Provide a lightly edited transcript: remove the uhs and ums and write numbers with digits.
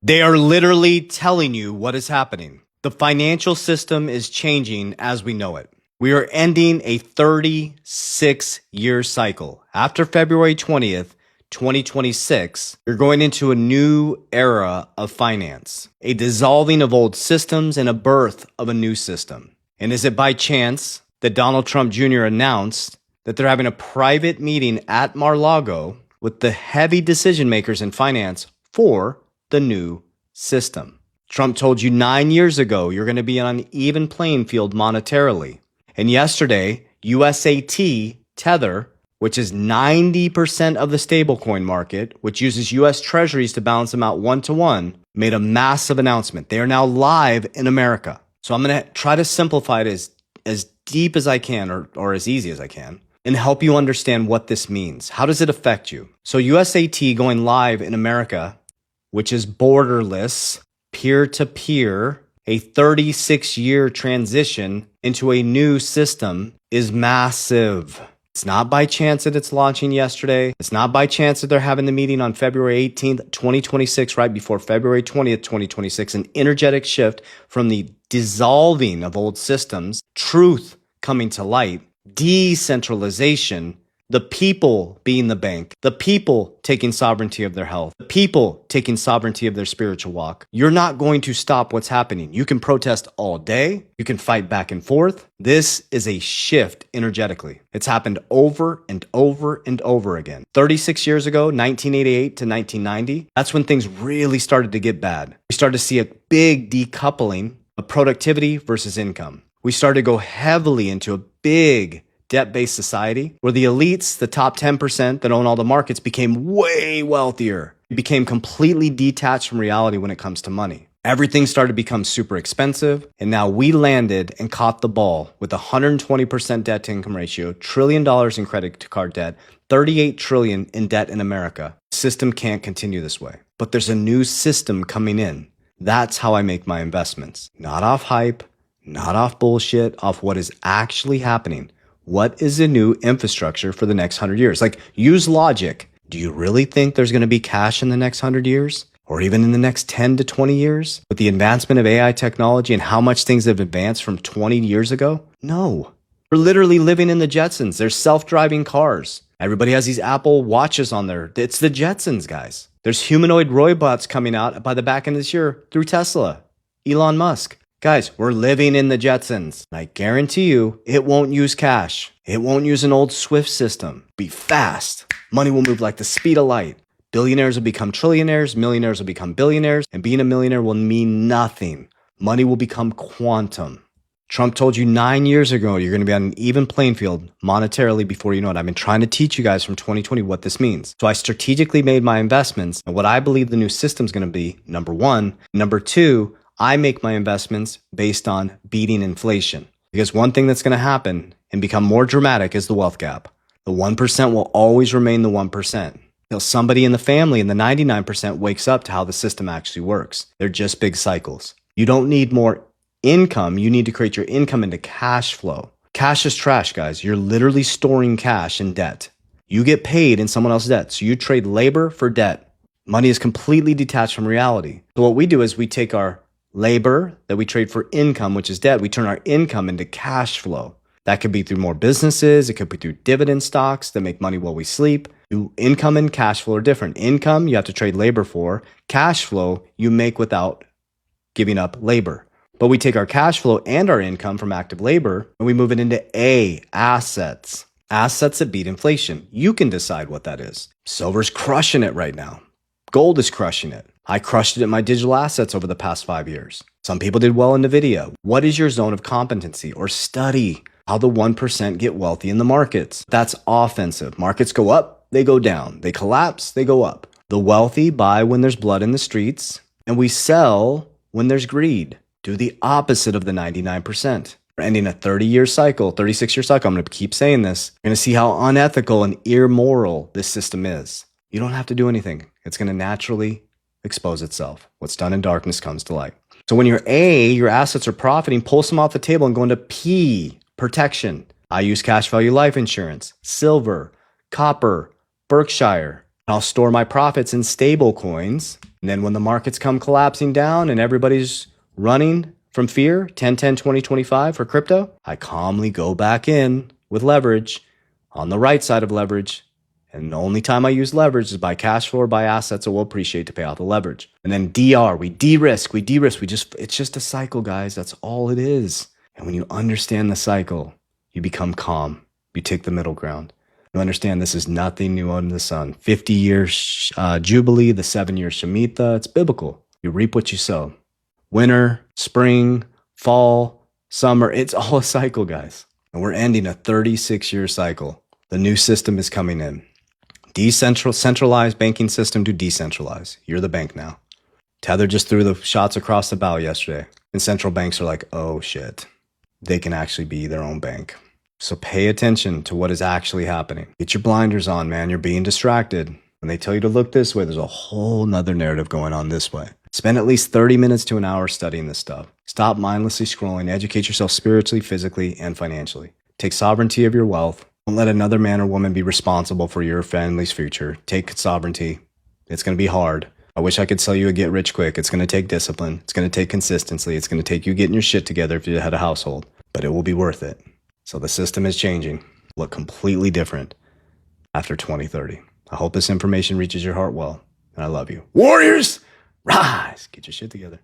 They are literally telling you what is happening. The financial system is changing as we know it. We are ending a 36-year cycle. After February 20th, 2026, you're going into a new era of finance, a dissolving of old systems and a birth of a new system. And is it by chance that Donald Trump Jr. announced that they're having a private meeting at Mar-a-Lago with the heavy decision makers in finance for the new system? Trump told you 9 years ago you're going to be on an even playing field monetarily. And yesterday, USAT, Tether, which is 90% of the stablecoin market, which uses US treasuries to balance them out 1-to-1, made a massive announcement. They are now live in America. So I'm going to try to simplify it as deep as I can or as easy as I can and help you understand what this means. How does it affect you? So USAT going live in America, which is borderless, peer-to-peer, a 36-year transition into a new system is massive. It's not by chance that it's launching yesterday. It's not by chance that they're having the meeting on February 18th, 2026, right before February 20th, 2026, an energetic shift from the dissolving of old systems, truth coming to light, decentralization, the people being the bank, the people taking sovereignty of their health, the people taking sovereignty of their spiritual walk. You're not going to stop what's happening. You can protest all day. You can fight back and forth. This is a shift energetically. It's happened over and over and over again. 36 years ago, 1988 to 1990, that's when things really started to get bad. We started to see a big decoupling of productivity versus income. We started to go heavily into a big debt-based society where the elites, the top 10% that own all the markets, became way wealthier. It became completely detached from reality when it comes to money. Everything started to become super expensive, and now we landed and caught the ball with 120% debt-to-income ratio, $1 trillion in credit card debt, $38 trillion in debt in America. The system can't continue this way. But there's a new system coming in. That's how I make my investments. Not off hype, not off bullshit, off what is actually happening. What is the new infrastructure for the next 100 years? Like, use logic. Do you really think there's going to be cash in the next 100 years? Or even in the next 10 to 20 years? With the advancement of AI technology and how much things have advanced from 20 years ago? No. We're literally living in the Jetsons. There's self-driving cars. Everybody has these Apple Watches on there. It's the Jetsons, guys. There's humanoid robots coming out by the back end of this year through Tesla, Elon Musk. Guys, we're living in the Jetsons. I guarantee you, it won't use cash. It won't use an old SWIFT system. Be fast. Money will move like the speed of light. Billionaires will become trillionaires. Millionaires will become billionaires. And being a millionaire will mean nothing. Money will become quantum. Trump told you 9 years ago you're going to be on an even playing field monetarily before you know it. I've been trying to teach you guys from 2020 what this means. So I strategically made my investments and what I believe the new system is going to be, number one. Number two, I make my investments based on beating inflation. Because one thing that's going to happen and become more dramatic is the wealth gap. The 1% will always remain the 1%. Until somebody in the family in the 99% wakes up to how the system actually works. They're just big cycles. You don't need more income. You need to create your income into cash flow. Cash is trash, guys. You're literally storing cash in debt. You get paid in someone else's debt. So you trade labor for debt. Money is completely detached from reality. So what we do is we take our labor that we trade for income, which is debt. We turn our income into cash flow. That could be through more businesses. It could be through dividend stocks that make money while we sleep. Income and cash flow are different. Income, you have to trade labor for. Cash flow, you make without giving up labor. But we take our cash flow and our income from active labor and we move it into assets. Assets that beat inflation. You can decide what that is. Silver's crushing it right now. Gold is crushing it. I crushed it in my digital assets over the past 5 years. Some people did well in NVIDIA. What is your zone of competency? Or study how the 1% get wealthy in the markets. That's offensive. Markets go up, they go down. They collapse, they go up. The wealthy buy when there's blood in the streets, and we sell when there's greed. Do the opposite of the 99%. We're ending a 30-year cycle, 36-year cycle. I'm going to keep saying this. You're going to see how unethical and immoral this system is. You don't have to do anything. It's going to naturally expose itself. What's done in darkness comes to light. So when you're A, your assets are profiting, pull some off the table and go into P, protection. I use cash value life insurance, silver, copper, Berkshire. I'll store my profits in stable coins. And then when the markets come collapsing down and everybody's running from fear, 10, 10, 20, 25 for crypto, I calmly go back in with leverage on the right side of leverage. And the only time I use leverage is by cash flow or by assets that will appreciate to pay off the leverage. And then DR, we de-risk. It's just a cycle, guys. That's all it is. And when you understand the cycle, you become calm. You take the middle ground. You understand this is nothing new under the sun. 50 years Jubilee, the 7-year Shemitah. It's biblical. You reap what you sow. Winter, spring, fall, summer. It's all a cycle, guys. And we're ending a 36-year cycle. The new system is coming in. Centralized banking system to decentralized. You're the bank now. Tether just threw the shots across the bow yesterday. And central banks are like, oh shit. They can actually be their own bank. So pay attention to what is actually happening. Get your blinders on, man. You're being distracted. When they tell you to look this way, there's a whole nother narrative going on this way. Spend at least 30 minutes to an hour studying this stuff. Stop mindlessly scrolling. Educate yourself spiritually, physically, and financially. Take sovereignty of your wealth. Don't let another man or woman be responsible for your family's future. Take sovereignty. It's going to be hard. I wish I could tell you a get rich quick. It's going to take discipline. It's going to take consistency. It's going to take you getting your shit together if you had a household. But it will be worth it. So the system is changing. Look completely different after 2030. I hope this information reaches your heart well. And I love you. Warriors, rise! Get your shit together.